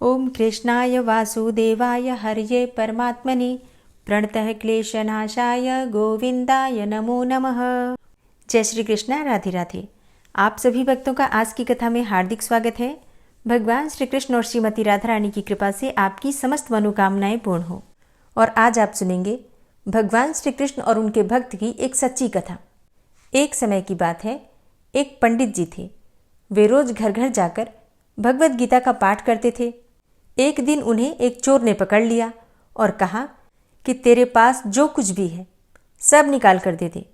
ओम कृष्णाय वासुदेवाय हरये परमात्मने प्रणतः क्लेशनाशाय गोविंदाय नमो नमः। जय श्री कृष्ण, राधे राधे। आप सभी भक्तों का आज की कथा में हार्दिक स्वागत है। भगवान श्री कृष्ण और श्रीमती राधा रानी की कृपा से आपकी समस्त मनोकामनाएं पूर्ण हो। और आज आप सुनेंगे भगवान श्री कृष्ण और उनके भक्त की एक सच्ची कथा। एक समय की बात है, एक पंडित जी थे। वे रोज घर घर जाकर भगवत गीता का पाठ करते थे। एक दिन उन्हें एक चोर ने पकड़ लिया और कहा कि तेरे पास जो कुछ भी है सब निकाल कर दे दे।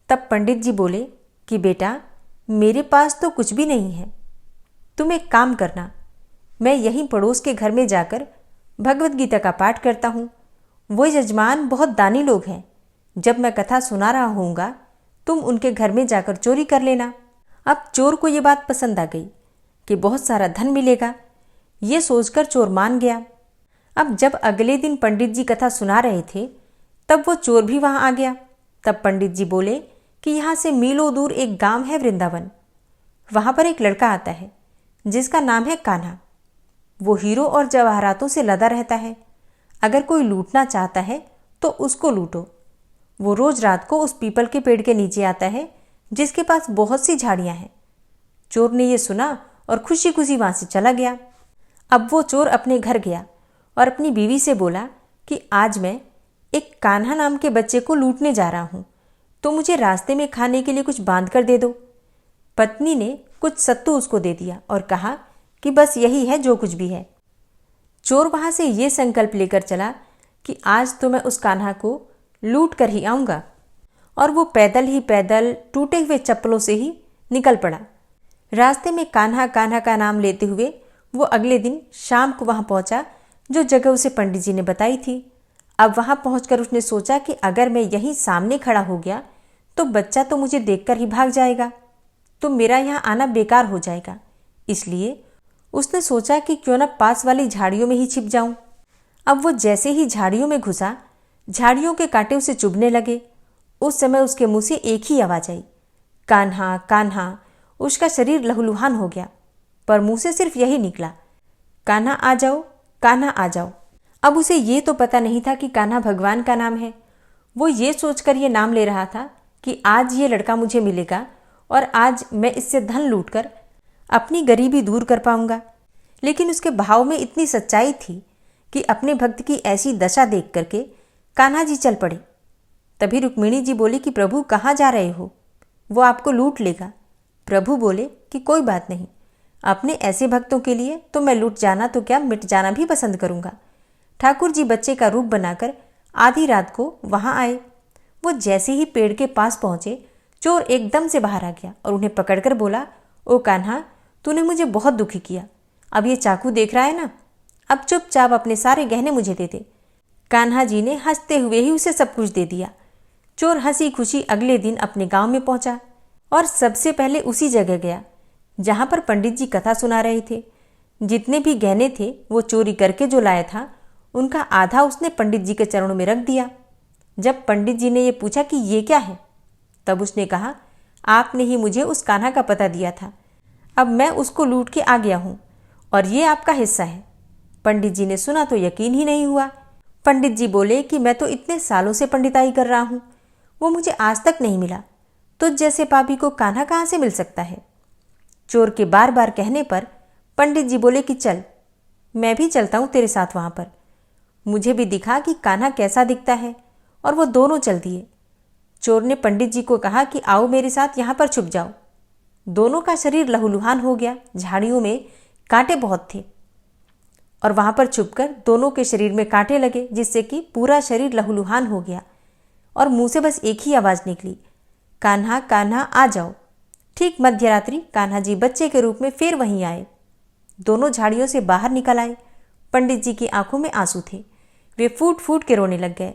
तब पंडित जी बोले कि बेटा, मेरे पास तो कुछ भी नहीं है। तुम एक काम करना, मैं यहीं पड़ोस के घर में जाकर भगवत गीता का पाठ करता हूँ। वो यजमान बहुत दानी लोग हैं। जब मैं कथा सुना रहा होऊंगा तुम उनके घर में जाकर चोरी कर लेना। अब चोर को ये बात पसंद आ गई कि बहुत सारा धन मिलेगा। ये सोचकर चोर मान गया। अब जब अगले दिन पंडित जी कथा सुना रहे थे तब वो चोर भी वहां आ गया। तब पंडित जी बोले कि यहाँ से मीलों दूर एक गांव है वृंदावन। वहां पर एक लड़का आता है जिसका नाम है कान्हा। वो हीरो और जवाहरातों से लदा रहता है। अगर कोई लूटना चाहता है तो उसको लूटो। वो रोज रात को उस पीपल के पेड़ के नीचे आता है जिसके पास बहुत सी झाड़ियां हैं। चोर ने ये सुना और खुशी खुशी वहां से चला गया। अब वो चोर अपने घर गया और अपनी बीवी से बोला कि आज मैं एक कान्हा नाम के बच्चे को लूटने जा रहा हूं, तो मुझे रास्ते में खाने के लिए कुछ बांध कर दे दो। पत्नी ने कुछ सत्तू उसको दे दिया और कहा कि बस यही है जो कुछ भी है। चोर वहां से ये संकल्प लेकर चला कि आज तो मैं उस कान्हा को लूट कर ही आऊंगा। और वो पैदल ही पैदल टूटे हुए चप्पलों से ही निकल पड़ा। रास्ते में कान्हा कान्हा का नाम लेते हुए वो अगले दिन शाम को वहां पहुंचा जो जगह उसे पंडित जी ने बताई थी। अब वहां पहुंचकर उसने सोचा कि अगर मैं यहीं सामने खड़ा हो गया तो बच्चा तो मुझे देखकर ही भाग जाएगा, तो मेरा यहाँ आना बेकार हो जाएगा। इसलिए उसने सोचा कि क्यों ना पास वाली झाड़ियों में ही छिप जाऊं। अब वो जैसे ही झाड़ियों में घुसा, झाड़ियों के कांटे उसे चुभने लगे। उस समय उसके मुंह से एक ही आवाज आई, कान्हा कान्हा। उसका शरीर लहूलुहान हो गया, पर मुंह से सिर्फ यही निकला, कान्हा आ जाओ, कान्हा आ जाओ। अब उसे ये तो पता नहीं था कि कान्हा भगवान का नाम है। वो ये सोचकर ये नाम ले रहा था कि आज ये लड़का मुझे मिलेगा और आज मैं इससे धन लूटकर अपनी गरीबी दूर कर पाऊंगा। लेकिन उसके भाव में इतनी सच्चाई थी कि अपने भक्त की ऐसी दशा देख करके कान्हा जी चल पड़े। तभी रुक्मिणी जी बोली कि प्रभु कहाँ जा रहे हो, वो आपको लूट लेगा। प्रभु बोले कि कोई बात नहीं, अपने ऐसे भक्तों के लिए तो मैं लूट जाना तो क्या मिट जाना भी पसंद करूंगा। ठाकुर जी बच्चे का रूप बनाकर आधी रात को वहां आए। वो जैसे ही पेड़ के पास पहुंचे, चोर एकदम से बाहर आ गया और उन्हें पकड़कर बोला, ओ कान्हा, तूने मुझे बहुत दुखी किया। अब ये चाकू देख रहा है ना, अब चुपचाप अपने सारे गहने मुझे दे दे। कान्हा जी ने हंसते हुए ही उसे सब कुछ दे दिया। चोर हंसी खुशी अगले दिन अपने गांव में पहुंचा और सबसे पहले उसी जगह गया जहां पर पंडित जी कथा सुना रहे थे। जितने भी गहने थे वो चोरी करके जो लाया था, उनका आधा उसने पंडित जी के चरणों में रख दिया। जब पंडित जी ने ये पूछा कि ये क्या है, तब उसने कहा, आपने ही मुझे उस कान्हा का पता दिया था, अब मैं उसको लूट के आ गया हूं और ये आपका हिस्सा है। पंडित जी ने सुना तो यकीन ही नहीं हुआ। पंडित जी बोले कि मैं तो इतने सालों से पंडिताई कर रहा हूं, वो मुझे आज तक नहीं मिला, तो जैसे पापी को कान्हा कहां से मिल सकता है। चोर के बार बार कहने पर पंडित जी बोले कि चल, मैं भी चलता हूं तेरे साथ वहां पर। मुझे भी दिखा कि कान्हा कैसा दिखता है। और वो दोनों चल दिए। चोर ने पंडित जी को कहा कि आओ मेरे साथ यहां पर छुप जाओ। दोनों का शरीर लहूलुहान हो गया। झाड़ियों में कांटे बहुत थे और वहां पर छुपकर दोनों के शरीर में कांटे लगे, जिससे कि पूरा शरीर लहूलुहान हो गया और मुंह से बस एक ही आवाज निकली, कान्हा कान्हा आ जाओ। ठीक मध्यरात्रि कान्हा जी बच्चे के रूप में फिर वहीं आए। दोनों झाड़ियों से बाहर निकल आए। पंडित जी की आंखों में आंसू थे। वे फूट फूट के रोने लग गए।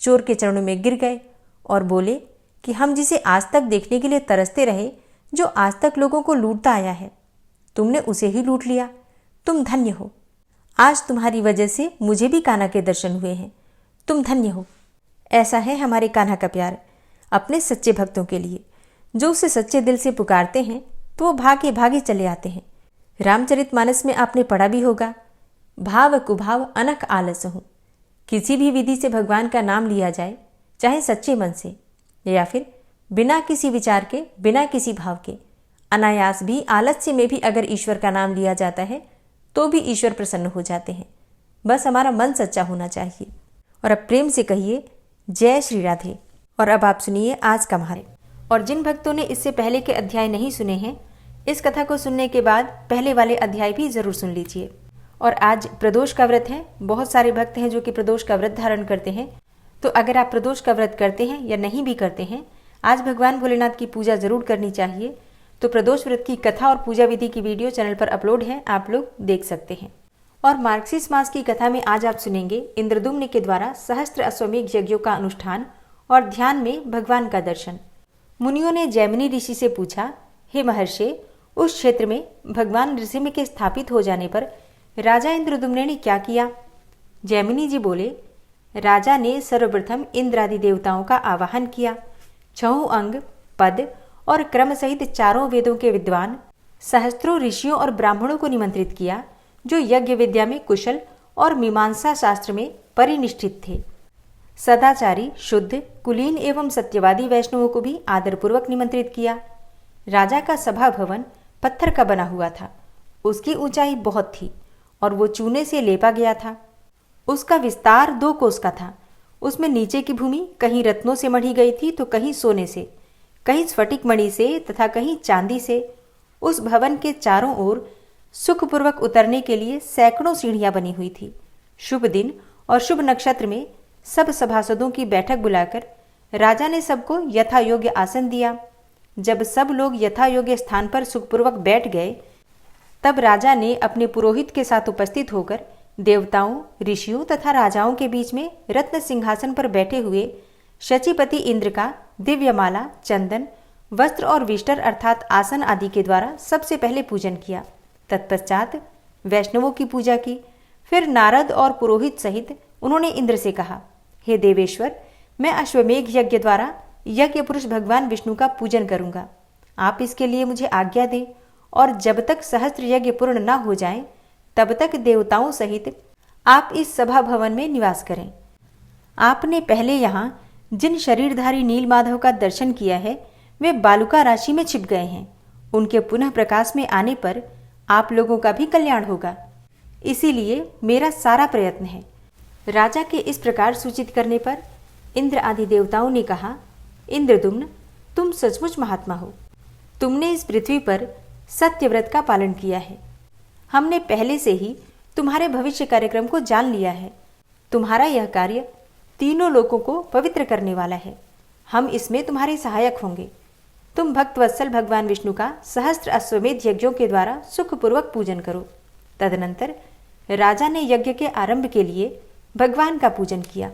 चोर के चरणों में गिर गए और बोले कि हम जिसे आज तक देखने के लिए तरसते रहे, जो आज तक लोगों को लूटता आया है, तुमने उसे ही लूट लिया। तुम धन्य हो। आज तुम्हारी वजह से मुझे भी कान्हा के दर्शन हुए हैं। तुम धन्य हो। ऐसा है हमारे कान्हा का प्यार अपने सच्चे भक्तों के लिए। जो उसे सच्चे दिल से पुकारते हैं तो वो भागे भागे चले आते हैं। रामचरितमानस में आपने पढ़ा भी होगा भाव कुभाव अनख आलस हूँ। किसी भी विधि से भगवान का नाम लिया जाए, चाहे सच्चे मन से या फिर बिना किसी विचार के, बिना किसी भाव के, अनायास भी, आलस्य में भी अगर ईश्वर का नाम लिया जाता है तो भी ईश्वर प्रसन्न हो जाते हैं। बस हमारा मन सच्चा होना चाहिए। और अब प्रेम से कहिए जय श्री राधे। और अब आप सुनिए आज का महात्म्य। और जिन भक्तों ने इससे पहले के अध्याय नहीं सुने हैं, इस कथा को सुनने के बाद पहले वाले अध्याय भी जरूर सुन लीजिए। और आज प्रदोष का व्रत है। बहुत सारे भक्त हैं जो कि प्रदोष का व्रत धारण करते हैं। तो अगर आप प्रदोष का व्रत करते हैं या नहीं भी करते हैं, आज भगवान भोलेनाथ की पूजा जरूर करनी चाहिए। तो प्रदोष व्रत की कथा और पूजा विधि की वीडियो चैनल पर अपलोड है, आप लोग देख सकते हैं। और मार्गशीर्ष मास की कथा में आज आप सुनेंगे इंद्रदुम्न के द्वारा सहस्त्र अश्वमेघ यज्ञों का अनुष्ठान और ध्यान में भगवान का दर्शन। मुनियों ने जैमिनी ऋषि से पूछा, हे महर्षि, उस क्षेत्र में भगवान नृसिंह के स्थापित हो जाने पर राजा इंद्रदुम्न ने क्या किया? जैमिनी जी बोले, राजा ने सर्वप्रथम इंद्र आदि देवताओं का आवाहन किया। 6 अंग, पद और क्रम सहित 4 वेदों के विद्वान सहस्त्रों ऋषियों और ब्राह्मणों को निमंत्रित किया, जो यज्ञ विद्या में कुशल और मीमांसा शास्त्र में परिनिष्ठित थे। सदाचारी, शुद्ध, कुलीन एवं सत्यवादी वैष्णवों को भी आदरपूर्वक निमंत्रित किया। राजा का सभा भवन पत्थर का बना हुआ था। उसकी ऊंचाई बहुत थी और वो चूने से लेपा गया था। उसका विस्तार 2 कोस का था। उसमें नीचे की भूमि कहीं रत्नों से मढ़ी गई थी तो कहीं सोने से, कहीं स्फटिक मणि से तथा कहीं चांदी से। उस भवन के चारों ओर सुखपूर्वक उतरने के लिए सैकड़ों सीढ़ियां बनी हुई थी। शुभ दिन और शुभ नक्षत्र में सब सभासदों की बैठक बुलाकर राजा ने सबको यथा योग्य आसन दिया। जब सब लोग यथा योग्य स्थान पर सुखपूर्वक बैठ गए, तब राजा ने अपने पुरोहित के साथ उपस्थित होकर देवताओं, ऋषियों तथा राजाओं के बीच में रत्न सिंहासन पर बैठे हुए शचीपति इंद्र का दिव्यमाला, चंदन, वस्त्र और विष्टर अर्थात आसन आदि के द्वारा सबसे पहले पूजन किया। तत्पश्चात वैष्णवों की पूजा की। फिर नारद और पुरोहित सहित उन्होंने इंद्र से कहा, हे देवेश्वर, मैं अश्वमेघ यज्ञ द्वारा यज्ञ पुरुष भगवान विष्णु का पूजन करूंगा। आप इसके लिए मुझे आज्ञा दें और जब तक सहस्त्र यज्ञ पूर्ण न हो जाएं, तब तक देवताओं सहित आप इस सभा भवन में निवास करें। आपने पहले यहाँ जिन शरीरधारी नील माधव का दर्शन किया है, वे बालुका राशि में छिप गए हैं। उनके पुनः प्रकाश में आने पर आप लोगों का भी कल्याण होगा। इसीलिए मेरा सारा प्रयत्न है। राजा के इस प्रकार सूचित करने पर इंद्र आदि देवताओं ने कहा, इंद्रदुम्न, तुम सचमुच महात्मा हो। तुमने इस पृथ्वी पर सत्यव्रत का पालन किया है। हमने पहले से ही तुम्हारे भविष्य कार्यक्रम को जान लिया है। तुम्हारा यह कार्य तीनों लोकों को पवित्र करने वाला है। हम इसमें तुम्हारे सहायक होंगे। तुम भक्तवत्सल भगवान विष्णु का सहस्त्र अश्वमेध यज्ञों के द्वारा सुखपूर्वक पूजन करो। तदनंतर राजा ने यज्ञ के आरंभ के लिए भगवान का पूजन किया।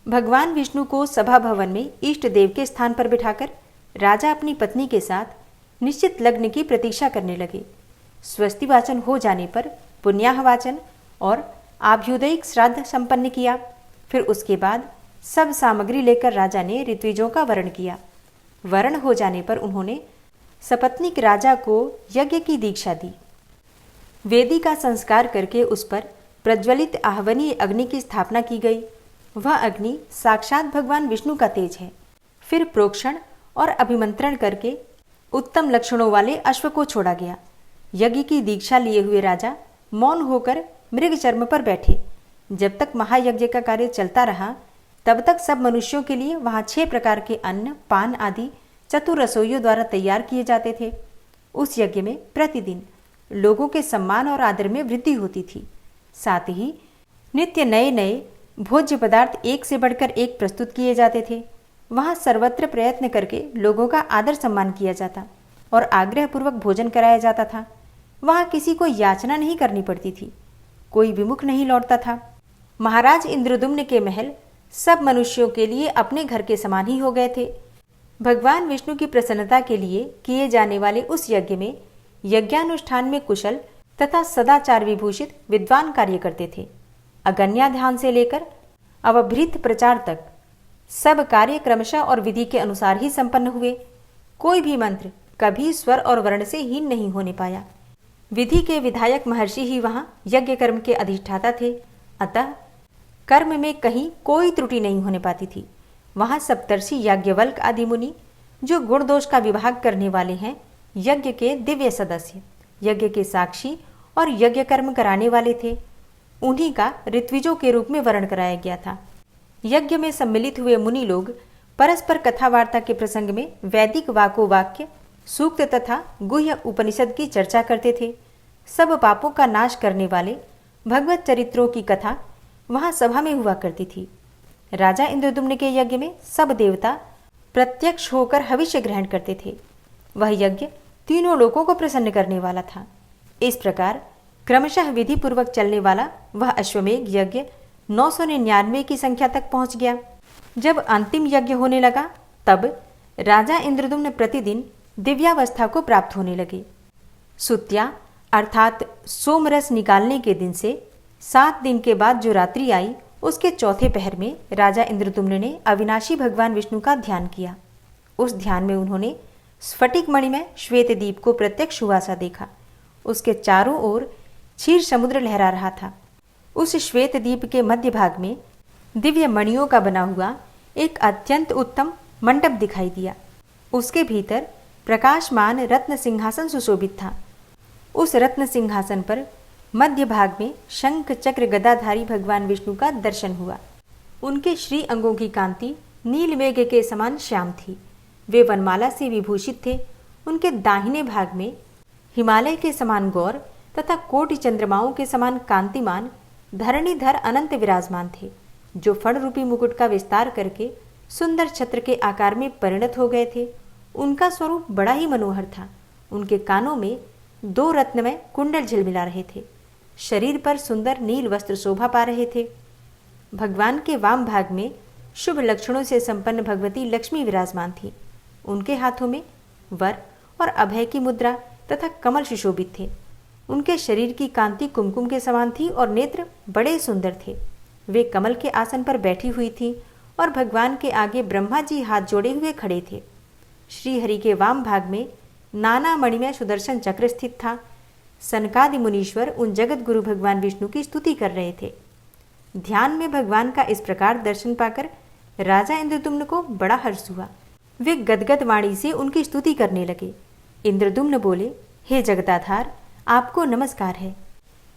भगवान विष्णु को सभा भवन में इष्ट देव के स्थान पर बिठाकर राजा अपनी पत्नी के साथ निश्चित लग्न की प्रतीक्षा करने लगे। स्वस्ति वाचन हो जाने पर पुण्याह वाचन और आभ्युदयिक श्राद्ध संपन्न किया। फिर उसके बाद सब सामग्री लेकर राजा ने ऋत्विजों का वरण किया। वरण हो जाने पर उन्होंने सपत्नीक राजा को यज्ञ की दीक्षा दी। वेदी का संस्कार करके उस पर प्रज्वलित आहवनीय अग्नि की स्थापना की गई। वह अग्नि साक्षात भगवान विष्णु का तेज है। फिर प्रोक्षण और अभिमंत्रण करके उत्तम लक्षणों वाले अश्व को छोड़ा गया। यज्ञ की दीक्षा लिए हुए राजा मौन होकर मृग चर्म पर बैठे। जब तक महायज्ञ का कार्य चलता रहा, तब तक सब मनुष्यों के लिए वहां 6 प्रकार के अन्न, पान आदि चतुर रसोइयों द्वारा तैयार किए जाते थे। उस यज्ञ में प्रतिदिन लोगों के सम्मान और आदर में वृद्धि होती थी। साथ ही नित्य नए नए भोज्य पदार्थ एक से बढ़कर एक प्रस्तुत किए जाते थे। वहां सर्वत्र प्रयत्न करके लोगों का आदर सम्मान किया जाता और आग्रहपूर्वक भोजन कराया जाता था। वहां किसी को याचना नहीं करनी पड़ती थी। कोई विमुख नहीं लौटता था। महाराज इंद्रदुम्न के महल सब मनुष्यों के लिए अपने घर के समान ही हो गए थे। भगवान विष्णु की प्रसन्नता के लिए किए जाने वाले उस यज्ञ में यज्ञानुष्ठान में कुशल तथा सदाचार विभूषित विद्वान कार्य करते थे। अगन्या ध्यान से लेकर अवभृत प्रचार तक सब कार्य क्रमशः और विधि के अनुसार ही संपन्न हुए। कोई भी मंत्र कभी स्वर और वर्ण से हीन नहीं होने पाया। विधि के विधायक महर्षि ही वहां यज्ञ कर्म के अधिष्ठाता थे, अतः कर्म में कहीं कोई त्रुटि नहीं होने पाती थी। वहां सप्तर्षि याज्ञवल्क आदि मुनि, जो गुण दोष का विभाग करने वाले हैं, यज्ञ के दिव्य सदस्य, यज्ञ के साक्षी और यज्ञ कर्म कराने वाले थे। उन्हीं का ऋत्विजों के रूप में वर्ण कराया गया था। यज्ञ में सम्मिलित हुए मुनि लोग परस्पर कथा वार्ता के प्रसंग में वैदिक वाको वाक्य, सूक्त तथा गुह्य उपनिषद की चर्चा करते थे। सब पापों का नाश करने वाले भगवत चरित्रों की कथा वहां सभा में हुआ करती थी। राजा इंद्रद्युम्न के यज्ञ में सब देवता प्रत्यक्ष होकर हविष्य ग्रहण करते थे। वह यज्ञ तीनों लोकों को प्रसन्न करने वाला था। इस प्रकार क्रमशः विधि पूर्वक चलने वाला वह अश्वमेघ यज्ञ 999 की संख्या तक पहुंच गया। जब अंतिम यज्ञ होने लगा तब राजा इंद्रद्युम्न प्रतिदिन दिव्यावस्था को प्राप्त होने लगे। सुत्या अर्थात सोमरस निकालने के दिन से 7 दिन के बाद जो रात्रि आई, उसके चौथे पहर में राजा इंद्रद्युम्न ने अविनाशी भगवान विष्णु का ध्यान किया। उस ध्यान में उन्होंने स्फटिक मणि में श्वेत दीप को प्रत्यक्ष हुआ सा देखा। उसके चारों ओर क्षीर समुद्र लहरा रहा था। उस श्वेत दीप के मध्य भाग में दिव्य मणियों का बना हुआ एक अत्यंत उत्तम मंडप दिखाई दिया। उसके भीतर प्रकाशमान रत्न सिंहासन सुशोभित था। उस रत्न सिंहासन पर मध्य भाग में शंख चक्र गदाधारी भगवान विष्णु का दर्शन हुआ। उनके श्री अंगों की कांति नील मेघ के समान श्याम थी। वे वनमाला से विभूषित थे। उनके दाहिने भाग में हिमालय के समान गौर तथा कोटि चंद्रमाओं के समान कांतिमान धरणीधर अनंत विराजमान थे, जो फण रूपी मुकुट का विस्तार करके सुंदर छत्र के आकार में परिणत हो गए थे। उनका स्वरूप बड़ा ही मनोहर था। उनके कानों में 2 रत्नमय कुंडल झिलमिला रहे थे। शरीर पर सुंदर नील वस्त्र शोभा पा रहे थे। भगवान के वाम भाग में शुभ लक्षणों से संपन्न भगवती लक्ष्मी विराजमान थी। उनके हाथों में वर और अभय की मुद्रा तथा कमल सुशोभित थे। उनके शरीर की कांति कुमकुम के समान थी और नेत्र बड़े सुंदर थे। वे कमल के आसन पर बैठी हुई थी और भगवान के आगे ब्रह्मा जी हाथ जोड़े हुए खड़े थे। श्रीहरि के वाम भाग में नाना मणिमय सुदर्शन चक्र स्थित था। सनकादि मुनीश्वर उन जगत गुरु भगवान विष्णु की स्तुति कर रहे थे। ध्यान में भगवान का इस प्रकार दर्शन पाकर राजा इंद्रद्युम्न को बड़ा हर्ष हुआ। वे गदगद वाणी से उनकी स्तुति करने लगे। इंद्रद्युम्न बोले, हे जगदाधार, आपको नमस्कार है।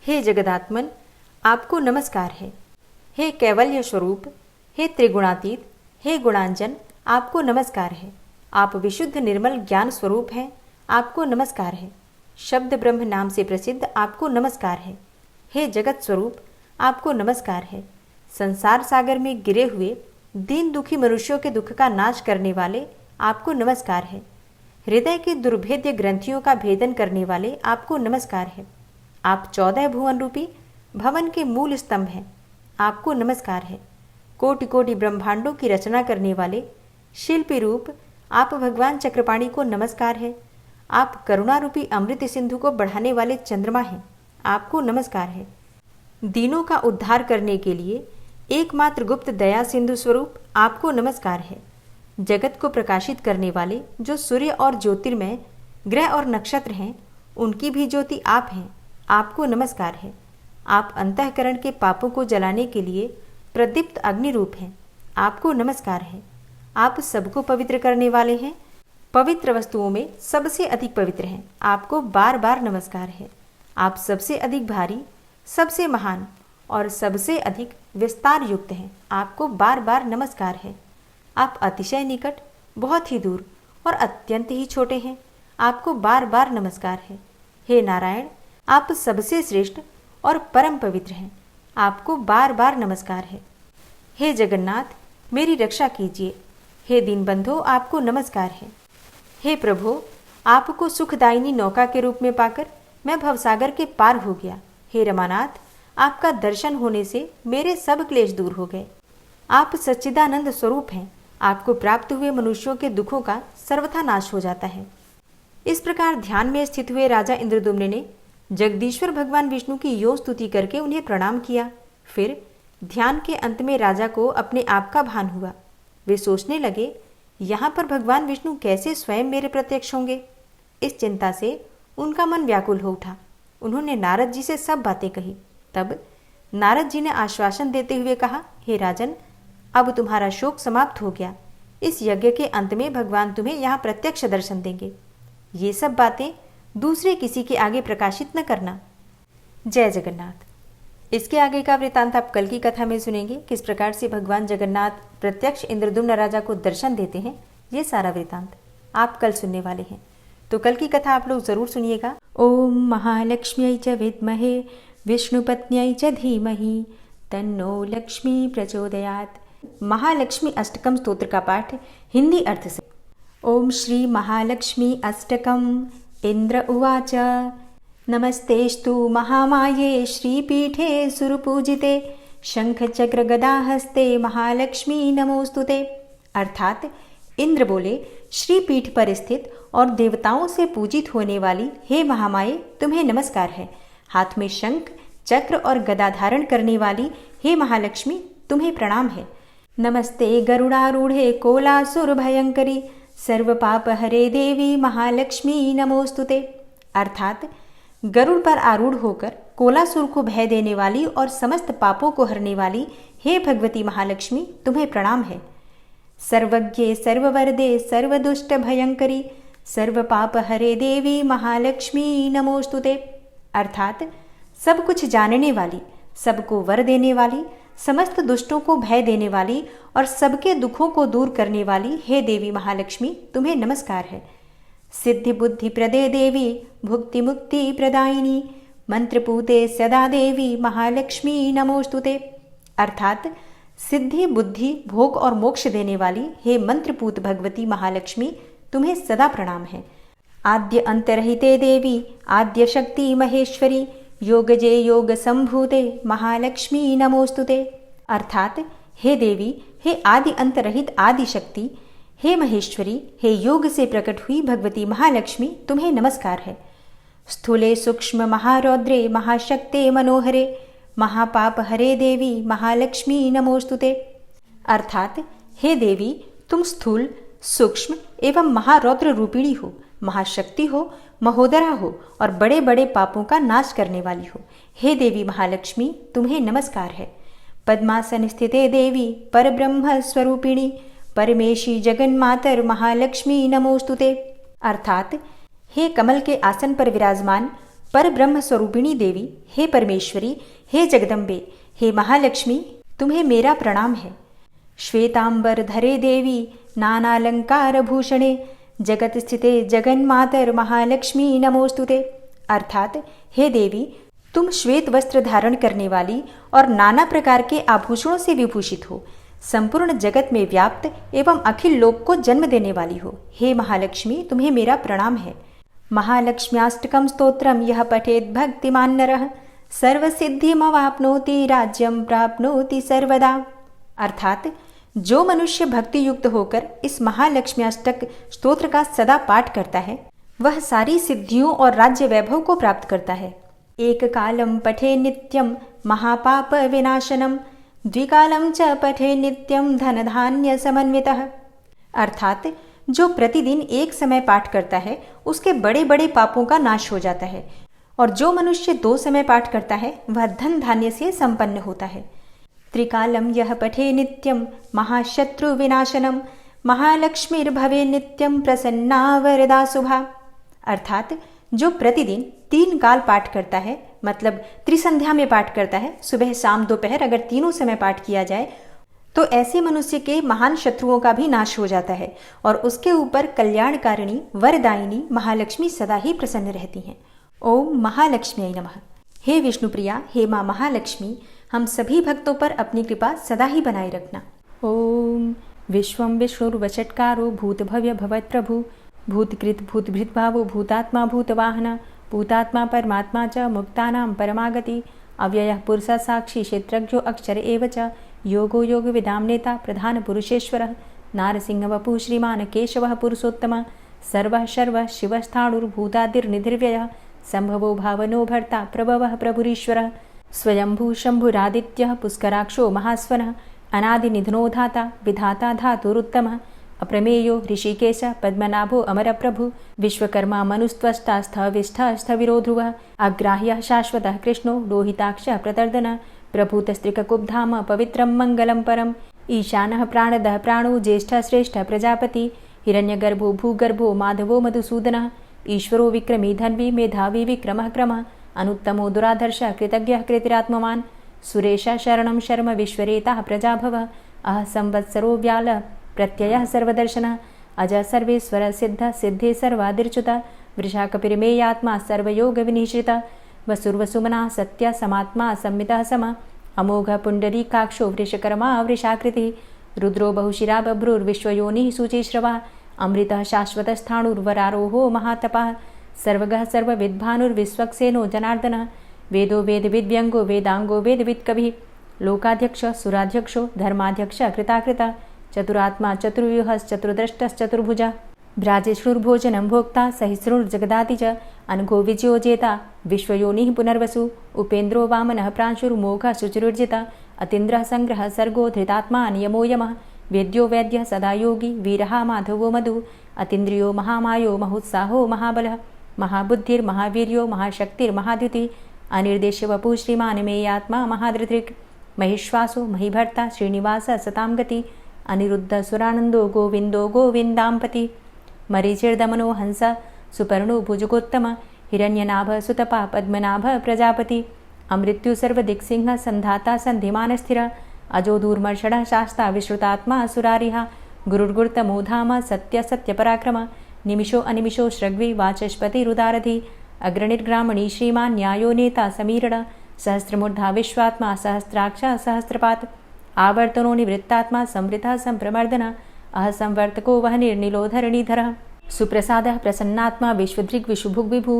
हे जगदात्मन, आपको नमस्कार है। हे कैवल्य स्वरूप, हे त्रिगुणातीत, हे गुणांजन, आपको नमस्कार है। आप विशुद्ध निर्मल ज्ञान स्वरूप हैं, आपको नमस्कार है। शब्द ब्रह्म नाम से प्रसिद्ध आपको नमस्कार है। हे जगत स्वरूप, आपको नमस्कार है। संसार सागर में गिरे हुए दीन दुखी मनुष्यों के दुख का नाश करने वाले आपको नमस्कार है। हृदय के दुर्भेद्य ग्रंथियों का भेदन करने वाले आपको नमस्कार है। आप 14 भुवन रूपी भवन के मूल स्तंभ हैं, आपको नमस्कार है। कोटि कोटि ब्रह्मांडों की रचना करने वाले शिल्पी रूप आप भगवान चक्रपाणि को नमस्कार है। आप करुणा रूपी अमृत सिंधु को बढ़ाने वाले चंद्रमा हैं, आपको नमस्कार है। दीनों का उद्धार करने के लिए एकमात्र गुप्त दया सिंधु स्वरूप आपको नमस्कार है। जगत को प्रकाशित करने वाले जो सूर्य और ज्योतिर्मय ग्रह और नक्षत्र हैं, उनकी भी ज्योति आप हैं, आपको नमस्कार है। आप अंतःकरण के पापों को जलाने के लिए प्रदीप्त अग्नि रूप हैं, आपको नमस्कार है। आप सबको पवित्र करने वाले हैं, पवित्र वस्तुओं में सबसे अधिक पवित्र हैं, आपको बार बार नमस्कार है। आप सबसे अधिक भारी, सबसे महान और सबसे अधिक विस्तार युक्त हैं, आपको बार बार नमस्कार है। आप अतिशय निकट, बहुत ही दूर और अत्यंत ही छोटे हैं, आपको बार बार नमस्कार है। हे नारायण, आप सबसे श्रेष्ठ और परम पवित्र हैं, आपको बार बार नमस्कार है। हे जगन्नाथ, मेरी रक्षा कीजिए। हे दीनबंधो, आपको नमस्कार है। हे प्रभु, आपको सुखदायिनी नौका के रूप में पाकर मैं भवसागर के पार हो गया। हे रमानाथ, आपका दर्शन होने से मेरे सब क्लेश दूर हो गए। आप सच्चिदानंद स्वरूप हैं, आपको प्राप्त हुए मनुष्यों के दुखों का सर्वथा नाश हो जाता है। इस प्रकार ध्यान में स्थित हुए राजा इंद्रद्युम्न ने जगदीश्वर भगवान विष्णु की यो स्तुति करके उन्हें प्रणाम किया। फिर ध्यान के अंत में राजा को अपने आप का भान हुआ। वे सोचने लगे, यहाँ पर भगवान विष्णु कैसे स्वयं मेरे प्रत्यक्ष होंगे। इस चिंता से उनका मन व्याकुल हो उठा। उन्होंने नारद जी से सब बातें कही। तब नारद जी ने आश्वासन देते हुए कहा, हे राजन, अब तुम्हारा शोक समाप्त हो गया। इस यज्ञ के अंत में भगवान तुम्हें यहाँ प्रत्यक्ष दर्शन देंगे। ये सब बातें दूसरे किसी के आगे प्रकाशित न करना। जय जगन्नाथ। इसके आगे का वृतांत आप कल की कथा में सुनेंगे। किस प्रकार से भगवान जगन्नाथ प्रत्यक्ष इंद्रद्युम्न राजा को दर्शन देते हैं, ये सारा वृतांत आप कल सुनने वाले हैं। तो कल की कथा आप लोग जरूर सुनिएगा। ओम महालक्ष्म्यै च विद्महे विष्णुपत्न्यै च धीमहि तन्नो लक्ष्मी प्रचोदयात्। महालक्ष्मी अष्टकम स्तोत्र का पाठ हिंदी अर्थ से। ओम श्री महालक्ष्मी अष्टकम। इंद्र उवाच नमस्तेस्तु महामाये श्रीपीठे सुरपूजिते शंखचक्र गदाहस्ते महालक्ष्मी नमोस्तुते। अर्थात इंद्र बोले, श्रीपीठ पर स्थित और देवताओं से पूजित होने वाली हे महामाये, तुम्हें नमस्कार है। हाथ में शंख चक्र और गदा धारण करने वाली हे महालक्ष्मी, तुम्हें प्रणाम है। नमस्ते गरुड़ारूढ़े कोलासुर भयंकरी सर्व पाप हरे देवी महालक्ष्मी नमोस्तुते। अर्थात गरुड़ पर आरूढ़ होकर कोलासुर को भय देने वाली और समस्त पापों को हरने वाली हे भगवती महालक्ष्मी, तुम्हें प्रणाम है। सर्वज्ञे सर्ववरदे सर्वदुष्ट भयंकरी सर्व पाप हरे देवी महालक्ष्मी नमोस्तुते। अर्थात सब कुछ जानने वाली, सबको वर देने वाली, समस्त दुष्टों को भय देने वाली और सबके दुखों को दूर करने वाली हे देवी महालक्ष्मी, तुम्हें नमस्कार है। सिद्धि बुद्धि प्रदे देवी भुक्ति मुक्ति प्रदायिनी मंत्रपूते सदा देवी महालक्ष्मी नमोस्तुते। अर्थात सिद्धि बुद्धि भोग और मोक्ष देने वाली हे मंत्रपूत भगवती महालक्ष्मी, तुम्हें सदा प्रणाम है। आद्य अंतरहिते देवी आद्य शक्ति महेश्वरी योगजे योग संभूते महालक्ष्मी नमोस्तुते। अर्थात हे देवी, हे आदि अंतरहित आदि शक्ति, हे महेश्वरी, हे योग से प्रकट हुई भगवती महालक्ष्मी, तुम्हें नमस्कार है। स्थूले सूक्ष्म महारौद्रे महाशक्ते मनोहरे महापाप हरे देवी महालक्ष्मी नमोस्तुते। अर्थात हे देवी, तुम स्थूल सूक्ष्म एवं महारौद्र रूपिणी हो, महाशक्ति हो, महोदरा हो और बड़े बड़े पापों का नाश करने वाली हो। हे देवी महालक्ष्मी, तुम्हें नमस्कार है। पद्मासन स्थिते देवी परब्रह्म स्वरूपिणी परमेशी जगन्मातर महालक्ष्मी नमोस्तुते। अर्थात हे कमल के आसन पर विराजमान पर ब्रह्म स्वरूपिणी देवी, हे परमेश्वरी, हे जगदम्बे, हे महालक्ष्मी, तुम्हें मेरा प्रणाम है। श्वेतांबर धरे देवी नानालंकार भूषणे जगत स्थिते जगन्मातर महालक्ष्मी नमोस्तुते। अर्थात हे देवी, तुम श्वेत वस्त्र धारण करने वाली और नाना प्रकार के आभूषणों से विभूषित हो, संपूर्ण जगत में व्याप्त एवं अखिल लोक को जन्म देने वाली हो। हे महालक्ष्मी, तुम्हें मेरा प्रणाम है। महालक्ष्म्याष्टकम स्तोत्रम यह पठेत भक्तिमान नरः सर्वसिद्धिमवाप्नोति राज्यम प्राप्नोति सर्वदा। अर्थात जो मनुष्य भक्ति युक्त होकर इस महालक्ष्म्याष्टक स्तोत्र का सदा पाठ करता है, वह सारी सिद्धियों और राज्य वैभव को प्राप्त करता है। एक कालम पठे नित्यम महापाप विनाशनम द्विकालम च पठे नित्यम धन धान्य समन्वितः। अर्थात जो प्रतिदिन एक समय पाठ करता है, उसके बड़े बड़े पापों का नाश हो जाता है, और जो मनुष्य 2 समय पाठ करता है, वह धन धान्य से संपन्न होता है। त्रिकालम यह पठे नित्यम महाशत्रु विनाशनम महालक्ष्मीर्भवे नित्यम प्रसन्ना वरदा शुभा। अर्थात जो प्रतिदिन 3 काल पाठ करता है, मतलब त्रिसंध्या में पाठ करता है, सुबह शाम दोपहर, अगर तीनों समय पाठ किया जाए तो ऐसे मनुष्य के महान शत्रुओं का भी नाश हो जाता है और उसके ऊपर कल्याणकारिणी वरदायिनी महालक्ष्मी सदा ही प्रसन्न रहती हैं। ओम महालक्ष्म्यै नमः। हे विष्णुप्रिया, हे माँ महालक्ष्मी, हम सभी भक्तों पर अपनी कृपा सदा ही बनाए रखना। ओम विश्वं विष्णुर्वचत्कारो भूतभव्य भवत्प्रभु भूतकृत भूतभृद्भावो भूतात्मा भूतवाहन भूतात्मा परमात्मा च मुक्तानां परमागति अव्ययः पुरुषः साक्षी क्षेत्रज्ञो अक्षर एव च योगो योग विदां नेता प्रधान पुरुषेश्वरः नारसिंहवपुः श्रीमान् केशवः पुरुषोत्तमः सर्वः शर्वः शिवस्थाणुर्भूतादिर्निधिर्व्ययः संभवो भावनो भर्ता प्रभवः प्रभुरीश्वरः स्वयंभू शंभुरादित्यः पुष्कराक्षो महास्वनः अनादिनिधनो धाता विधाता धातुरुत्तमः अप्रमेयो ऋषिकेश पद्मनाभो अमरप्रभु विश्वकर्मा मनुस्त्वष्टा स्थविष्ठः स्थविरो ध्रुवः अग्राह्यः शाश्वतः कृष्णो लोहिताक्षः प्रतर्दन प्रभूतस्त्रिककुब्धाम पवित्रं मङ्गलं परम् ईशानः प्राणदः प्राणो ज्येष्ठः श्रेष्ठः प्रजापति हिरण्यगर्भो भूगर्भो माधवो मधुसूदनः ईश्वरो विक्रमी धन्वी मेधावी विक्रमः क्रमः अनुत्तमो दुराधर्षः कृतज्ञः कृतिरात्मवान् सुरेशः शरणं शर्म विश्वरेताः प्रजाभवः अह संवत्सरो व्याल प्रत्ययः सर्वदर्शनः अज सर्वेश्वर सिद्ध सिद्धे सर्वादिर्च्युतः वृषाकपिर्मेयात्मा सर्वयोगविनिश्रितः वसुर्वसुमना सत्य समात्मा संमितः समः अमोघ पुण्डरीकाक्षो वृषकर्मा वृषाकृतिः रुद्रो बहुशिरा बभ्रुर्विश्वयोनिः शुचिश्रवा अमृतः शाश्वतस्थाणुर्वरारोहो महातपः सर्वगः सर्वविद्भानुर्विश्वक्सेनो जनार्दनः वेदो वेदविद्व्यङ्गो वेदाङ्गो वेदवित्कविः लोकाध्यक्ष सुराध्यक्षो धर्माध्यक्ष कृताकृतः चतुरात्मा चतुर्व्यूहश्चतुर्द्रष्टश्चतुर्भुजः भ्राजिष्णुर्भोजनं भोक्ता सहिष्णुर्जगदाति च अनघो विजयो जेता विश्वयोनिः पुनर्वसु उपेन्द्रो वामनः प्रांशुर्मोघः शुचिरुर्जितः अतीन्द्रः सङ्ग्रहः सर्गो धृतात्मा नियमो यमः वेद्यो वैद्यः सदा योगी वीरः माधवो मधु अतीन्द्रियो महामायो महोत्साहो महाबलः महाबुद्धिर्महावीर्यो महाशक्तिर्महाद्युतिः अनिर्देश्यवपुः श्रीमान् मेयात्मा महाधृतृक् महिश्वासो महिभर्ता श्रीनिवासः सतां गति अनिरुद्ध सुरानन्दो गोविन्दो गोविन्दाम्पति मरीचिर्दमनो हंस सुपर्णो भुजगोत्तम हिरण्यनाभ सुतपा पद्मनाभ प्रजापति अमृत्यु सर्वदिक्सिंह संधाता सन्धिमानस्थिर अजो दूर्मर्षणः शास्ता विश्रुतात्मा सुरारिः गुरुर्गुर्तमो धाम सत्य सत्यपराक्रम निमिषो अनिमिषो श्रग्वी वाचस्पतिरुदारधि अग्रणिर्ग्रामणी श्रीमान् न्यायो नेता समीरण सहस्रमूर्धा विश्वात्मा सहस्राक्ष सहस्रपात् आवर्तनो निवृत्तात्मा संवृतः संप्रमर्दन अह संवर्तको वहनिर्निलोधरणीधरः सुप्रसादः प्रसन्नात्मा विश्वदृग् विशुभुग्विभु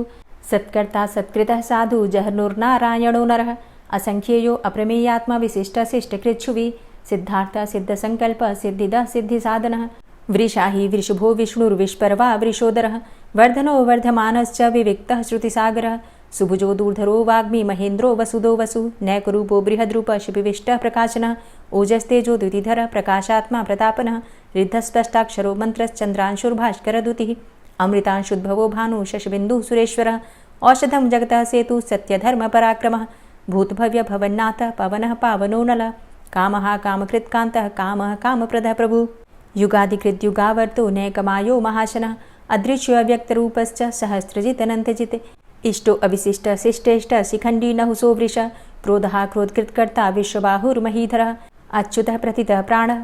सत्कर्ता सत्कृतः साधु जहनुर्नारायणो नरः असंख्येयो अप्रमेयात्मा विशिष्टशिष्टकृच्छुवि सिद्धार्थ सिद्धसङ्कल्प सिद्धिदः सिद्धिसाधनः वृषाहि वृषभो विष्णुर्विष्पर्वा वृषोदरः वर्धनो वर्धमानश्च विविक्तः श्रुतिसागरः सुभुजो दूर्धरो वाग्मी महेन्द्रो वसुदो वसु नैकरूपो बृहद्रूप शिपिविष्टः प्रकाशनः ओजस्तेजो द्युतिधरः प्रकाशात्मा प्रतापनः रिद्धस्पष्टाक्षरो मन्त्रश्चन्द्रांशुर्भास्करदुतिः अमृतांशुद्भवो भानु शशबिन्दुः सुरेश्वरः औषधं जगतः सेतु सत्यधर्मपराक्रमः भूतभव्य भवन्नाथ पवनः पावनो नलः कामः कामकृत्कान्तः कामः कामप्रदः प्रभु युगादिकृद्युगावर्तो नैकमायो महाशनः अदृश्यो अव्यक्तरूपश्च सहस्रजितनन्तजित् इष्टो अविशिष्ट शिष्टेष्ट शिखण्डी नहुसो वृष क्रोधः क्रोधकृत्कर्ता विश्वबाहुर्महीधरः अच्युतः प्रतितः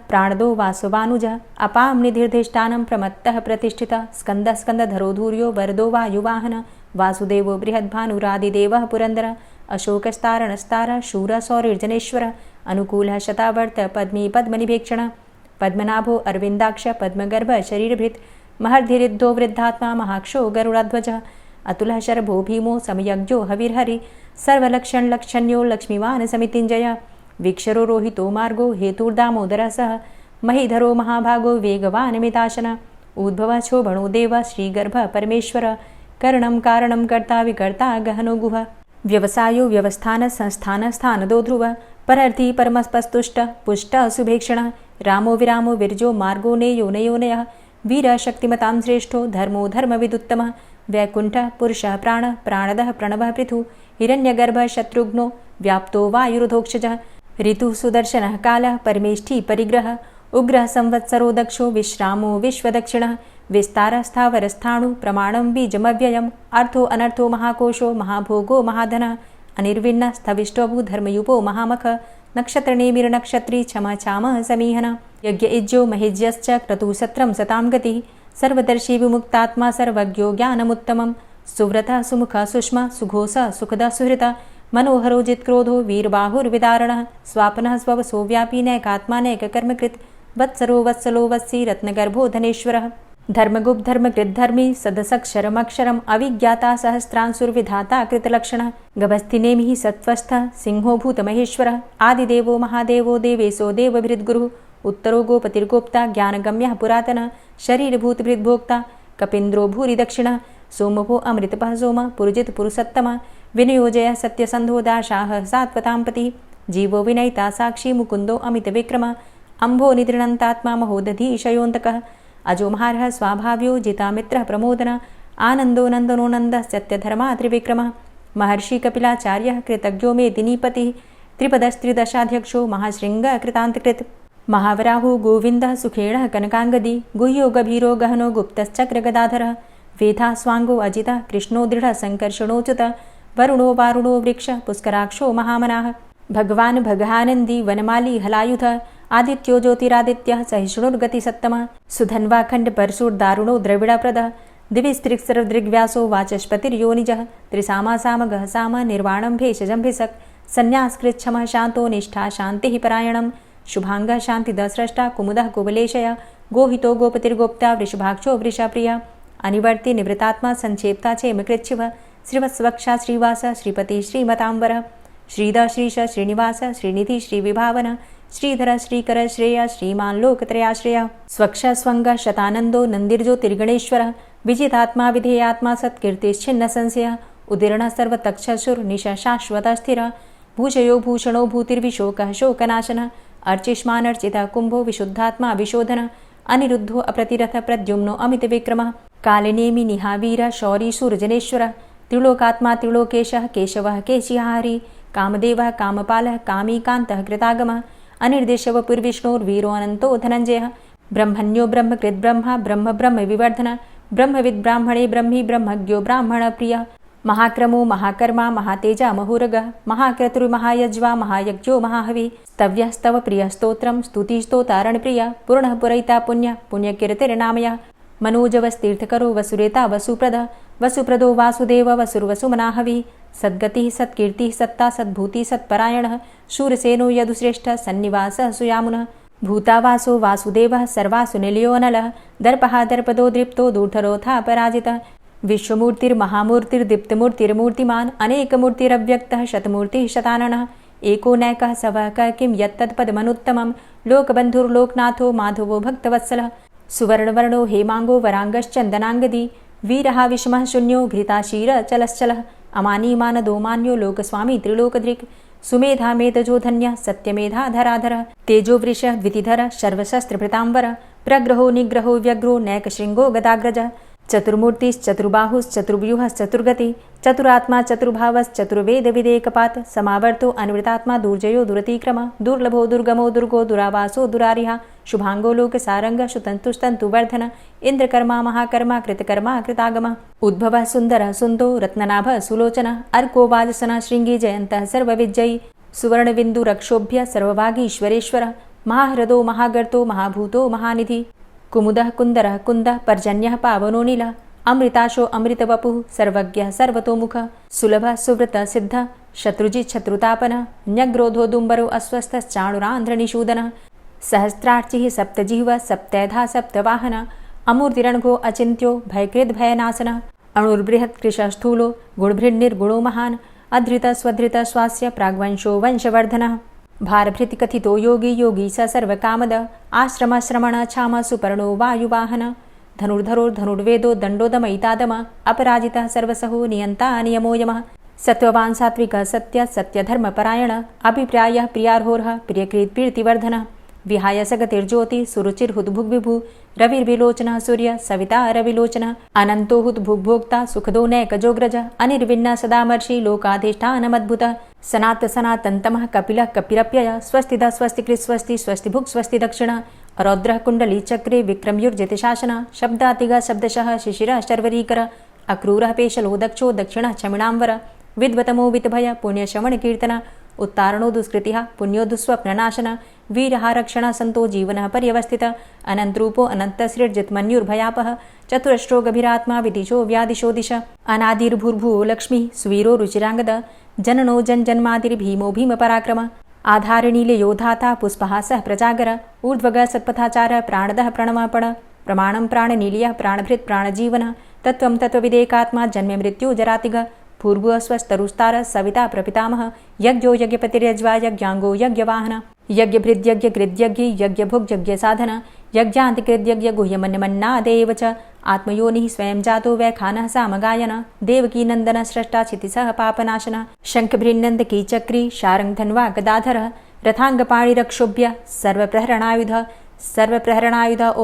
प्राणदो वासवानुजः अपां निधिर्धिष्ठानं प्रमत्तः प्रतिष्ठितः स्कन्दः स्कन्दधरो धूर्यो वरदो वायुवाहनः वासुदेवो बृहद्भानुरादिदेवः पुरन्दरः अशोकस्तारणस्तारः शूरः सौरिर्जनेश्वरः अनुकूलः शतावर्त पद्मी पद्मनिभेक्षणः पद्मनाभो अरविन्दाक्ष पद्मगर्भ शरीरभृत् महर्धिरिद्धो वृद्धात्मा महाक्षो गरुडाध्वजः अतुलः शरभो भीमो समयज्ञो हविर्हरि सर्वलक्षणलक्षण्यो लक्ष्मीवान् समितिञ्जय वीक्षरो रोहितो मार्गो हेतुर्दामोदरः सः महीधरो महाभागो वेगवान् मिताशनः उद्भवः क्षोभणो देव श्रीगर्भ परमेश्वर कर्णं कारणं कर्ता विकर्ता गहनो गुह व्यवसायो व्यवस्थान संस्थान स्थानदो ध्रुव परर्थी परमस्पस्तुष्ट पुष्ट सुभेक्षणः रामो विरामो विरजो मार्गो नेयो नयोनयः वीर शक्तिमतां श्रेष्ठो धर्मो धर्मविदुत्तमः वैकुण्ठः पुरुषः प्राणः प्राणदः प्रणवः पृथु हिरण्यगर्भः शत्रुघ्नो व्याप्तो वायुरुधोक्षजः ऋतुः सुदर्शनः कालः परमेष्ठी परिग्रहः उग्रः संवत्सरो दक्षो विश्रामो विश्वदक्षिणः विस्तारः स्थावरस्थाणु प्रमाणं बीजमव्ययम् अर्थो अनर्थो महाकोशो महाभोगो महाधनः अनिर्विण्णः स्थविष्टोऽभू धर्मयुपो महामख नक्षत्रनेमिर्नक्षत्री क्षमा चामः समीहनः यज्ञ इज्यो महिज्यश्च क्रतुसत्रं सतां गतिः सर्वदर्शी विमुक्तात्मा सर्वज्ञो ज्ञानमुत्तमं सुव्रतः सुमुखः सुष्मा सुघोषः सुखदः सुहृतः मनोहरो जित्क्रोधो वीरबाहुर्विदारणः स्वापनः स्ववसो व्यापी नैकात्मा नैककर्मकृत् वत्सरो वत्सलो वत्सी रत्नगर्भो धनेश्वरः धर्मगुप्त धर्मकृद्धर्मी सदसक्षरमक्षरम् अविज्ञाता सहस्रांशुर्विधाता कृतलक्षणः गभस्तिनेमिः सत्त्वस्थः सिंहो भूतमहेश्वरः आदिदेवो महादेवो देवेशो देवभृद्गुरुः उत्तरो गोपतिर्गोप्ता ज्ञानगम्यः पुरातनः शरीरभूतभृद्भोक्ता कपीन्द्रो भूरि दक्षिणः सोमभो अमृतपः सोम पुरुजित पुरुषोत्तमः विनियोजयः सत्यसन्धो दाशाः सात्वताम्पतिः जीवो विनयिता साक्षी मुकुन्दो अमितविक्रमः अम्भो निद्रणन्तात्मा महोदधीशयोऽन्तकः अजो महारः स्वाभाव्यो जितामित्रः प्रमोदन आनन्दो नन्दनो नन्दः सत्यधर्मा त्रिविक्रमः महर्षि कपिलाचार्यः कृतज्ञो मेदिनीपतिः त्रिपदस्त्रिदशाध्यक्षो महाशृङ्गः कृतान्तकृत् महावराहो गोविन्दः सुखेणः कनकाङ्गदी गुह्यो गभीरो गहनो गुप्तश्चक्रगदाधरः वेधा स्वाङ्गो अजितः कृष्णो दृढः सङ्कर्षणोच्युतः वरुणो वारुणो वृक्षः पुष्कराक्षो महामनाः भगवान् भगानन्दी वनमाली हलायुधः आदित्यो ज्योतिरादित्यः सहिष्णुर्गतिसत्तमः सुधन्वाखण्ड परशुर्दारुणो द्रविडप्रदः दिविस्त्रिक्सर्वदृग्व्यासो वाचस्पतिर्योनिजः त्रिसामा सामगः साम निर्वाणं भेषजं भिषक् संन्यासकृच्छमः शान्तो निष्ठा शान्तिः परायणं शुभाङ्गः शान्तिदस्रष्टा कुमुदः कुवलेशय गोहितो गोपतिर्गोप्ता वृषभाक्षो वृषप्रियः अनिवर्ति निवृतात्मा संक्षेप्ता चेमकृच्छिवः श्रीवत्सवक्षा श्रीवास श्रीपति श्रीमताम्बरः श्रीद श्रीश श्रीनिवास श्रीनिधि श्रीविभावन श्रीधर श्रीकर श्रेय श्रीमान् लोकत्रयाश्रयः स्वक्ष स्वङ्ग शतानन्दो नन्दिर्ज्योतिर्गणेश्वरः विजितात्मा विधेयात्मा सत्कीर्तिश्छिन्न संशयः उदीर्णः सर्वतक्षसुर्निशः शाश्वतः स्थिरः भूषयो भूषणो भूतिर्विशोकः शोकनाशनः अर्चिष्मानर्चितः कुम्भो विशुद्धात्मा विशोधनः अनिरुद्धो अप्रतिरथ प्रद्युम्नो अमितविक्रमः कालिनेमि निहावीर शौरी सूर्जनेश्वरः त्रिलोकात्मा त्रिलोकेशः केशवः केशिहारी कामदेवः कामपालः कामीकान्तः कृतागमः अनिर्देशवपुर्विष्णोर्वीरो अनन्तो धनञ्जयः ब्रह्मण्यो ब्रह्मकृद्ब्रह्मा ब्रह्म ब्रह्म विवर्धन ब्रह्मविद् ब्राह्मणे ब्रह्मी ब्रह्मज्ञो ब्राह्मणप्रियः महाक्रमो महाकर्मा महातेजा महोरगः महाक्रतुर्महायज्वा महायज्ञो महाहवि स्तव्यस्तव प्रियस्तोत्रं स्तुतिस्तोतारणप्रियः पूर्णः पुरयिता पुण्यः पुण्यकीर्तिर्नामयः मनोजवस्तीर्थकरो वसुरेता वसुप्रदः वसुप्रदो वासुदेव वसुर्वसुमनाहवि सद्गतिः सत्कीर्तिः सत्ता सद्भूतिः सत्परायणः शूरसेनो यदुश्रेष्ठः सन्निवासः सुयामुनः भूतावासो वासुदेवः सर्वासु निलयोऽनलः दर्पः दर्पदो दृप्तो दूर्धरोऽथा पराजितः विश्वमूर्तिर्महामूर्तिर्दीप्तमूर्तिर्मूर्तिमान् अनेकमूर्तिरव्यक्तः शतमूर्तिः शताननः एको नैकः सवः किं यत्तत्पदमनुत्तमं लोकबन्धुर्लोकनाथो माधवो भक्तवत्सलः सुवर्णवर्णो हेमाङ्गो वराङ्गश्चन्दनाङ्गदी वीरः विषमः शून्यो घृताशीरचलश्चलः अमानीमानदोमान्यो लोकस्वामी त्रिलोकदृक् सुमेधा मेधजो धन्यः सत्यमेधा धराधरः तेजोवृषः द्वितिधरः सर्वशस्त्रभृताम्बरः प्रग्रहो निग्रहो व्यग्रो नैकशृङ्गो गदाग्रजः चतुर्मूर्तिश्चतुर्बाहुश्चतुर्व्यूहश्चतुर्गति चतुरात्मा चतुर्भावश्चतुर्वेदविदेकपात् समावर्तो अनिवृतात्मा दुर्जयो दुरतिक्रमः दुर्लभो दुर्गमो दुर्गो दुरावासो दुरारिहा शुभाङ्गो लोकसारङ्गः शुतन्तुस्तन्तुवर्धन इन्द्रकर्मा महाकर्मा कृतकर्मा कृतागमः उद्भवः सुन्दरः सुन्दो रत्ननाभः सुलोचनः अर्को वाजसनः शृङ्गी जयन्तः सर्वविजयी सुवर्णबिन्दुरक्षोभ्य सर्वभागीश्वरेश्वरः महाह्रदो महागर्तो महाभूतो महानिधि कुमुदः कुन्दरः कुन्दः पर्जन्यः पावनो नीलः अमृताशो अमृतवपुः सर्वज्ञः सर्वतोमुखः सुलभः सुव्रतः सिद्धः शत्रुजित् शत्रुतापनः न्यग्रोधो दुम्बरो अस्वस्थश्चाणुरान्ध्रनिषूदनः सहस्रार्चिः सप्तजिह्वः सप्तैधा सप्तवाहनः अमूर्तिरणघो अचिन्त्यो भयकृद्भयनाशनः अणुर्बृहत् कृशस्थूलो गुणभृन्निर्गुणो महान् अधृतः स्वधृतः स्वास्य प्राग्वंशो वंशवर्धनः भारभृतिकथितो योगी योगी स सर्वकामद आश्रमश्रमण क्षाम सुपर्णो वायुवाहन धनुर्धरो धनुर्वेदो दण्डोदमयितादम अपराजितः सर्वसहो नियन्ता नियमो यमः सत्त्ववान् सात्विकः सत्य सत्यधर्मपरायण अभिप्रायः प्रियार्होर्ह प्रियकृत्प्रीतिवर्धनः विहाय सगतिर्ज्योति सुरुचिर्हुद्भुग्विभु रविर्विलोचनः सूर्य सविता रविलोचनः अनन्तो हुद्भुग्भोक्ता सुखदो नैकजोग्रज अनिर्विण्ण सदामर्षि लोकाधिष्ठानमद्भुतः सनात सनातन्तमः कपिलः कपिरप्यय स्वस्तिदा स्वस्तिकृत् स्वस्ति स्वस्तिभुक् स्वस्ति दक्षिण रौद्रः कुण्डली चक्रे विक्रमयुर्जितशासन शब्दातिगः शब्दशः शिशिरः शर्वरीकर अक्रूरः पेशलो दक्षो दक्षिणः क्षमिणाम्बर विद्वतमो वितभय पुण्यश्रवणकीर्तन उत्तारणो दुष्कृतिः पुण्यो दुःस्वप्ननाशन वीरः रक्षणः सन्तो जीवनः पर्यवस्थितः अनन्तरूपो अनन्तसृर्जितमन्युर्भयापः चतुरश्रो गभीरात्मा विदिशो व्यादिशो दिश अनादिर्भूर्भुवो लक्ष्मीः सुवीरो रुचिराङ्गद जननो जन्मादिर्भीमो भीमपराक्रम आधारनीलयोधाता पुष्पहासः प्रजागर ऊर्ध्वगः सत्पथाचार प्राणदः प्रणमपण प्रमाणं प्राणनीलयः प्राणभृत् प्राणजीवनः तत्त्वं तत्त्वविदेकात्मा जन्म मृत्यु जरातिगः भूर्भुवः स्वस्तरुस्तार सविता प्रपितामह यज्ञो यज्ञपतिर्यज्वा यज्ञाङ्गो यज्ञवाहन यज्ञभृद्यज्ञकृद्यज्ञ यज्ञभुग्यज्ञसाधन यज्ञान्तिकृद्यज्ञ गुह्यमन्यमन्नादेव च आत्मयोनिः स्वयं जातो वैखानः सामगायन देवकी नन्दन स्रष्टा क्षितिसः पापनाशन शङ्खभृन्नन्दकी चक्री शारङ्गधन्वा गदाधरः रथाङ्गपाणिरक्षोभ्य सर्वप्रहरणायुध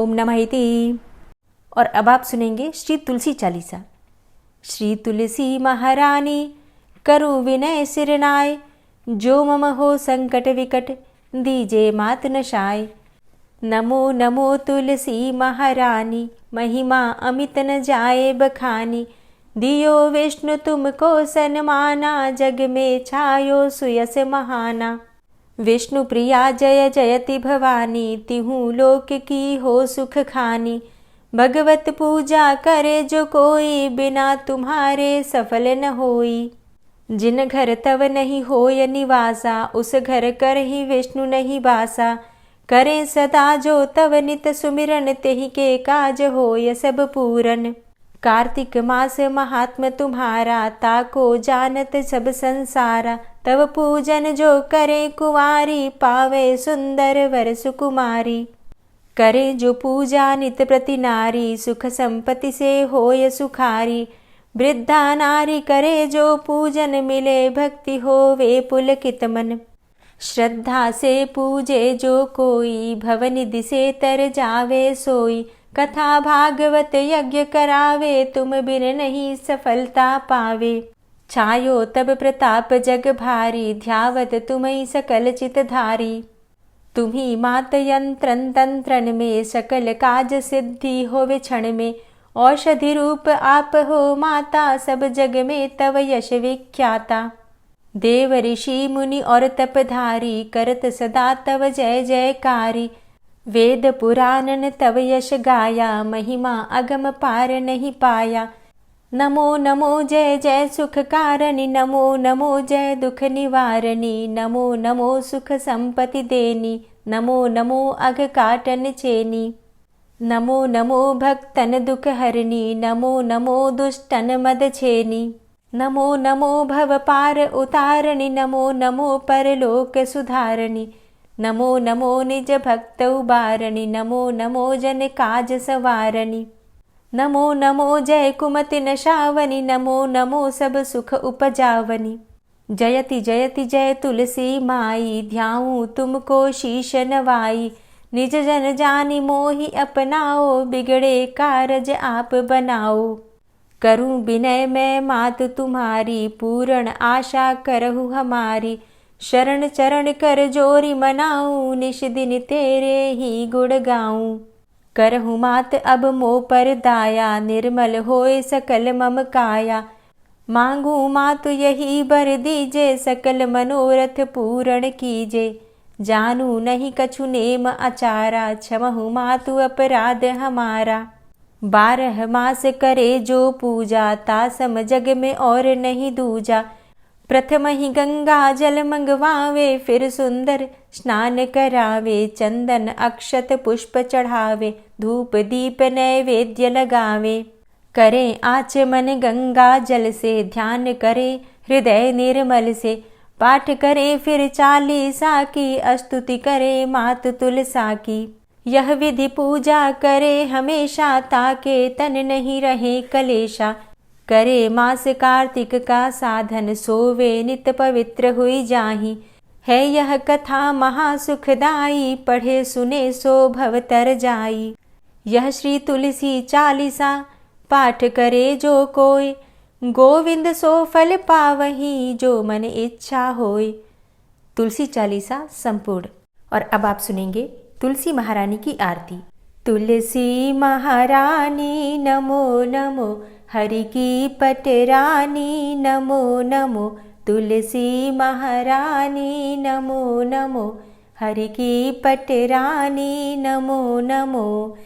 ॐ नमः इति। और अब आप सुनेंगे श्री तुलसी चालीसा। श्री तुलसी महारानी करु विनय सिरनाय, जो मम हो संकट विकट दीजे मात नशाय। नमो नमो तुलसी महारानी, महिमा अमित न जाए बखानी। दियो विष्णु तुमको सन्माना, जग में छायो सुयस महाना। विष्णु प्रिया जय जयति भवानी, तिहु लोक की हो सुख खानी। भगवत पूजा करे जो कोई, बिना तुम्हारे सफल न होई। जिन घर तव नहीं होय निवासा, उस घर कर ही विष्णु नहीं बासा। करें सदा जो तव नित सुमिरन, तेहि के काज होय सब पूरन। कार्तिक मास महात्म तुम्हारा, ताको जानत सब संसारा। तव पूजन जो करे कुंवारी, पावे सुंदर वर सुकुमारी। करे जो पूजा नित प्रति नारी, सुख संपत्ति से होय सुखारी। वृद्धा नारी करे जो पूजन, मिले भक्ति होवे पुलकित मन। श्रद्धा से पूजे जो कोई, भवनिधि से तर जावे सोई। कथा भागवत यज्ञ करावे, तुम बिन नहीं सफलता पावे। छायो तब प्रताप जग भारी, ध्यावत तुम्हि सकल चित धारी। तुम्ही मात यंत्रन तंत्रन में, सकल काज सिद्धि होवे क्षण में। औषधि रूप आप हो माता, सब जग में तव यश विख्याता। देव ऋषि मुनि और तपधारी, करत सदा तव जय जयकारी। वेद पुराणन तव यश गाया, महिमा अगम पार नहीं पाया। नमो नमो जय जय सुख कारणि, नमो नमो जय दुख निवारणी। नमो नमो सुख संपत्ति देनी, नमो नमो अघ काटन चेनी। नमो नमो भक्तन दुख हरणी, नमो नमो दुष्टन मद छेनी। नमो नमो भव पार उतारणी, नमो नमो परलोक सुधारणी। नमो नमो निज भक्त उबारणी, नमो नमो जन काज सवारणी। नमो नमो जय कुमति नशावनी, नमो नमो सब सुख उपजावनी। जयति जयति जय तुलसी माई, ध्याऊं तुमको शीश नवाई। निज जन जानि मोहि अपनाओ, बिगड़े कारज आप बनाओ। करूं विनय मैं मात तुम्हारी, पूर्ण आशा करहु हमारी। शरण चरण कर जोरी मनाऊं, निश दिन तेरे ही गुण गाऊं। करहु मात अब मोह पर दाया, निर्मल होए सकल मम काया। मांगू मातु यही बर दीजे, सकल मनोरथ पूर्ण कीजे। जानू नहीं कछु नेम आचारा, क्षमहु मातु अपराध हमारा। 12 मास करे जो पूजा, तासम जग में और नहीं दूजा। प्रथम ही गंगा जल मंगवावे, फिर सुंदर स्नान करावे। चंदन अक्षत पुष्प चढ़ावे, धूप दीप नैवेद्य लगावे। करें आचमन गंगा जल से, ध्यान करे हृदय निर्मल से। पाठ करे फिर चालीसा की, स्तुति करे मात तुलसा की। यह विधि पूजा करे हमेशा, ताके तन नहीं रहे कलेशा। करे मास कार्तिक का साधन, सोवे नित पवित्र हुई जाहि। है यह कथा महासुखदाई, पढ़े सुने सो भव तर जाई। यह श्री तुलसी चालीसा, पाठ करे जो कोय। गोविंद सो फल पावही, जो मन इच्छा होय। तुलसी चालीसा संपूर्ण। और अब आप सुनेंगे तुलसी महारानी की आरती। तुलसी महारानी नमो नमो, हरि की पटरानी नमो नमो। तुलसी महारानी नमो नमो, हरि की पटरानी नमो नमो।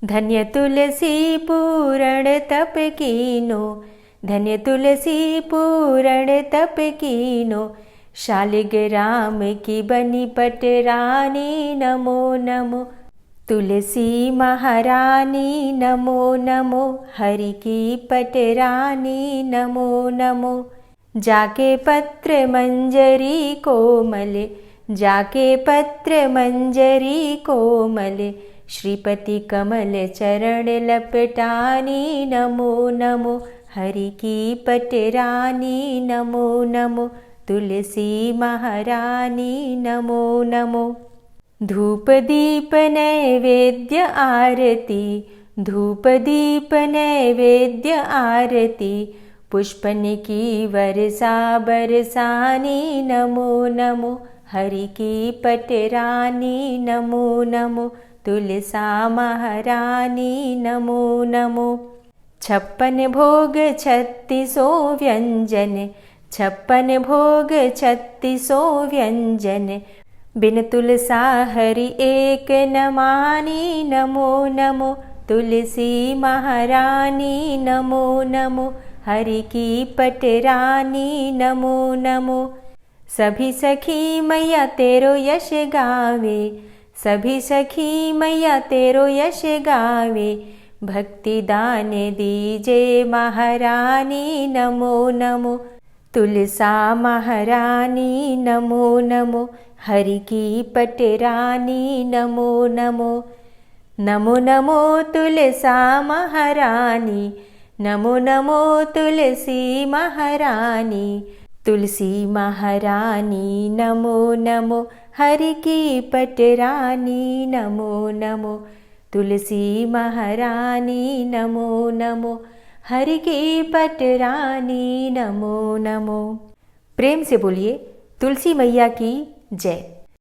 धन्य तुलसी पूर्ण तप कीनो, धन्य तुलसी पूर्ण तप कीनो। शालिग्राम की बनी पटरानी नमो नमो। तुलसी महारानी नमो नमो, हरि की पटरानी नमो नमो। जाके पत्र मंजरी कोमल, जाके पत्र मंजरी कोमल। श्रीपति कमल चरण लपटानी नमो नमो, हरि की पटरानी नमो नमो। तुलसी महारानी नमो नमो। धूप दीप नैवेद्य आरती, धूप दीप नैवेद्य आरती पुष्पन की वर्षा बरसानी नमो नमो हरि की पटरानी नमो नमो तुलसा महारानी नमो नमो 56 भोग 36 व्यंजन 56 भोग 36 व्यंजन बिन तुलसा हरि एक न मानी नमो नमो तुलसी महारानी नमो नमो हरि की पटरानी नमो नमो सभी सखी मैया तेरो यश गावे सभी सखी मैया तेरो यश गावे भक्ति दान दीजे महारानी नमो नमो तुलसा महारानी नमो नमो हरि की पटरानी नमो नमो नमो नमो तुलसा महारानी नमो नमो तुलसी महारानी तुलसी महारानी नमो नमो हरि की पटरानी नमो नमो तुलसी महारानी नमो नमो हरि की पटरानी नमो नमो। प्रेम से बोलिए तुलसी मैया की जय।